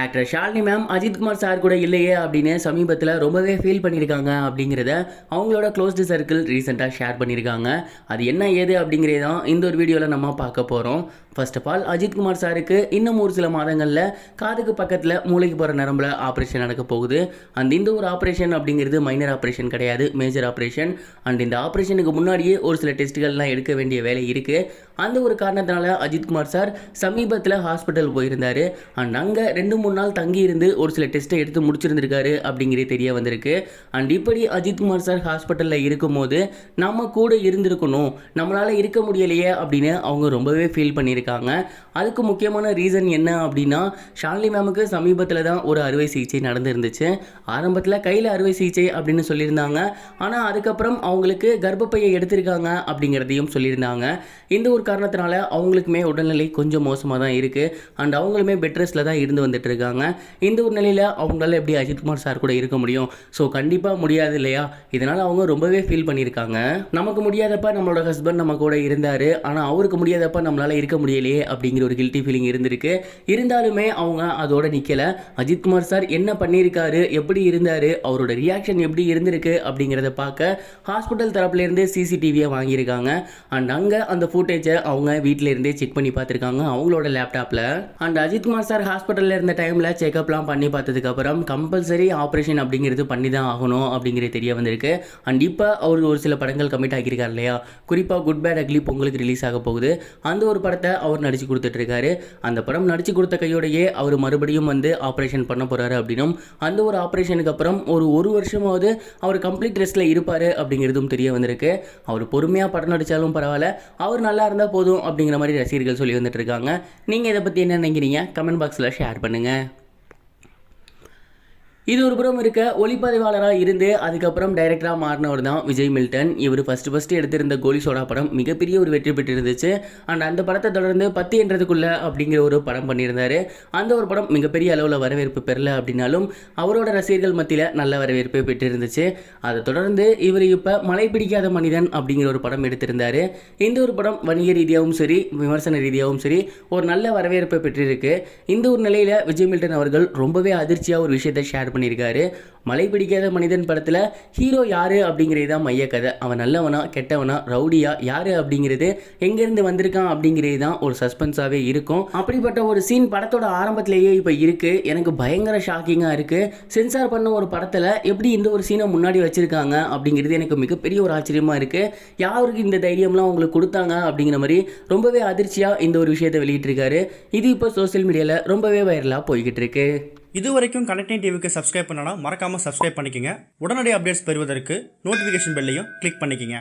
Actor Shalini ma'am Ajithkumar sir கூட இல்லையே அப்படின்னு சமீபத்தில் ரொம்பவே ஃபீல் பண்ணியிருக்காங்க அப்படிங்கிறத அவங்களோட க்ளோஸ்டு சர்க்கிள் ரீசெண்டாக ஷேர் பண்ணியிருக்காங்க. அது என்ன ஏது அப்படிங்கிறதான் இந்த ஒரு வீடியோவில் நம்ம பார்க்க போகிறோம். ஃபர்ஸ்ட் ஆஃப் ஆல் அஜித்குமார் சாருக்கு இன்னும் ஒரு சில மாதங்களில் காதுக்கு பக்கத்தில் மூளைக்கு போகிற நரம்பில் ஆப்ரேஷன் நடக்க போகுது. இந்த ஒரு ஆப்ரேஷன் அப்படிங்கிறது மைனர் ஆப்ரேஷன் கிடையாது, மேஜர் ஆப்ரேஷன். இந்த ஆப்ரேஷனுக்கு முன்னாடியே ஒரு சில டெஸ்ட்டுகள்லாம் எடுக்க வேண்டிய வேலை இருக்குது. அந்த ஒரு காரணத்தினால அஜித்குமார் சார் சமீபத்தில் ஹாஸ்பிட்டல் போயிருந்தார். அங்கே 2-3 நாள் தங்கி இருந்து ஒரு சில டெஸ்ட்டை எடுத்து முடிச்சிருந்திருக்காரு அப்படிங்கிறது தெரிய வந்திருக்கு. இப்படி அஜித்குமார் சார் ஹாஸ்பிட்டலில் இருக்கும்போது நம்ம கூட இருந்திருக்கணும், நம்மளால் இருக்க முடியலையே அப்படின்னு அவங்க ரொம்பவே ஃபீல் பண்ணியிருக்காங்க. அதுக்கு முக்கியமான ரீசன் என்ன அப்படின்னா, ஷாலினி மேமுக்கு சமீபத்தில் தான் ஒரு அறுவை சிகிச்சை நடந்துருந்துச்சு. ஆரம்பத்தில் கையில் அறுவை சிகிச்சை அப்படின்னு சொல்லியிருந்தாங்க. ஆனால் அதுக்கப்புறம் அவங்களுக்கு கர்ப்பப்பையை எடுத்திருக்காங்க அப்படிங்கிறதையும் சொல்லியிருந்தாங்க. இந்த ஒரு காரணத்தினால அவங்களுக்குமே உடல்நிலை கொஞ்சம் மோசமாக தான் இருக்குது. அவங்களுமே பெட் ரெஸ்ட்டில் தான் இருந்து வந்துட்டு இருக்காங்க. இந்த ஒரு நிலையில் அவங்களால எப்படி அஜித்குமார் சார் கூட இருக்க முடியும்? ஸோ கண்டிப்பாக முடியாது இல்லையா? இதனால் அவங்க ரொம்பவே ஃபீல் பண்ணியிருக்காங்க. நமக்கு முடியாதப்ப நம்மளோட ஹஸ்பண்ட் நம்ம கூட இருந்தார், ஆனால் அவருக்கு முடியாதப்ப நம்மளால் இருக்க முடியலையே அப்படிங்கிற ஒரு கில்ட்டி ஃபீலிங் இருந்திருக்கு. இருந்தாலுமே அவங்க அதோட நிற்கலை. அஜித்குமார் சார் என்ன பண்ணியிருக்காரு, எப்படி இருந்தார், அவரோட ரியாக்ஷன் எப்படி இருந்திருக்கு அப்படிங்கிறத பார்க்க ஹாஸ்பிட்டல் தரப்புலேருந்து சிசிடிவியை வாங்கியிருக்காங்க. அங்கே அந்த ஃபுட்டேஜை அவங்க வீட்டில் இருந்தே செக் பண்ணி பார்த்துருக்காங்க அவங்களோட லேப்டாப்பில். அஜித்குமார் சார் ஹாஸ்பிட்டலில் இருந்த டைமில் செக்அப்லாம் பண்ணி பார்த்ததுக்கப்புறம் கம்பல்சரி ஆப்ரேஷன் அப்படிங்கிறது பண்ணி தான் ஆகணும் அப்படிங்கிறது தெரிய வந்திருக்கு. இப்போ அவர் ஒரு சில படங்கள் கமிட் ஆகியிருக்கார் இல்லையா? குறிப்பாக குட் பேட் அக்லி பொங்கலுக்கு ரிலீஸ் ஆக போகுது. அந்த ஒரு படத்தை அவர் நடிச்சு கொடுத்துட்ருக்காரு. அந்த படம் நடிச்சு கொடுத்த கையோடையே அவர் மறுபடியும் ஆப்ரேஷன் பண்ண போகிறாரு அப்படின்னும், அந்த ஒரு ஆப்ரேஷனுக்கு அப்புறம் ஒரு வருஷமாவது அவர் கம்ப்ளீட் ரெஸ்ட்டில் இருப்பார் அப்படிங்கிறதும் தெரிய வந்திருக்கு. அவர் பொறுமையாக படம் நடித்தாலும் பரவாயில்ல, அவர் நல்லா இருந்தால் போதும் அப்படிங்கிற மாதிரி ரசிகர்கள் சொல்லி வந்துட்டு இருக்காங்க. நீங்கள் இதை பற்றி என்ன நினைக்கிறீங்க? கமெண்ட் பாக்ஸில் ஷேர் பண்ணுங்கள். இது ஒரு புறம் இருக்க, ஒளிப்பதிவாளராக இருந்து அதுக்கப்புறம் டைரக்டராக மாறினவர் தான் விஜய் மில்டன். இவர் ஃபஸ்ட்டு எடுத்திருந்த கோலி சோடா படம் மிகப்பெரிய ஒரு வெற்றி பெற்றிருந்துச்சு. அந்த படத்தை தொடர்ந்து 10 என்றதுக்குள்ள அப்படிங்கிற ஒரு படம் பண்ணியிருந்தார். அந்த ஒரு படம் மிகப்பெரிய அளவில் வரவேற்பு பெறல அப்படின்னாலும் அவரோட ரசிகர்கள் மத்தியில் நல்ல வரவேற்பு பெற்றிருந்துச்சு. அதை தொடர்ந்து இவர் இப்போ மழை பிடிக்காத மனிதன் அப்படிங்கிற ஒரு படம் எடுத்திருந்தார். இந்த ஒரு படம் வணிக ரீதியாகவும் சரி, விமர்சன ரீதியாகவும் சரி ஒரு நல்ல வரவேற்பை பெற்றிருக்கு. இந்த ஒரு நிலையில் விஜய் மில்டன் அவர்கள் ரொம்பவே அதிர்ச்சியாக ஒரு விஷயத்தை ஷேர் பண்ணியிருக்காரு. மழை பிடிக்காத மனிதன் படத்தில் ஹீரோ யாரு அப்படிங்கிறது தான் மைய கதை. அவன் நல்லவனா கெட்டவனா ரவுடியா யாரு அப்படிங்கிறது, எங்கேருந்து வந்திருக்கான் அப்படிங்கிறது தான் ஒரு சஸ்பென்ஸாகவே இருக்கும். அப்படிப்பட்ட ஒரு சீன் படத்தோட ஆரம்பத்திலேயே இப்போ இருக்குது. எனக்கு பயங்கர ஷாக்கிங்காக இருக்குது. சென்சார் பண்ண ஒரு படத்தில் எப்படி இந்த ஒரு சீனை முன்னாடி வச்சுருக்காங்க அப்படிங்கிறது எனக்கு மிகப்பெரிய ஒரு ஆச்சரியமாக இருக்குது. யாருக்கு இந்த தைரியம்லாம் உங்களுக்கு கொடுத்தாங்க அப்படிங்கிற மாதிரி ரொம்பவே அதிர்ச்சியாக இந்த ஒரு விஷயத்தை வெளியிட்டிருக்காரு. இது இப்போ சோசியல் மீடியாவில் ரொம்பவே வைரலாக போய்கிட்டு இருக்கு. இது வரைக்கும் கனெக்டிங் டிவிக்கு சப்ஸ்கிரைப் பண்ணனா மறக்காமல் சப்ஸ்கிரைப் பண்ணிக்கங்க. உடனடி அப்டேட்ஸ் பெறுவதற்கு நோட்டிஃபிகேஷன் பெல்லையும் கிளிக் பண்ணிக்கங்க.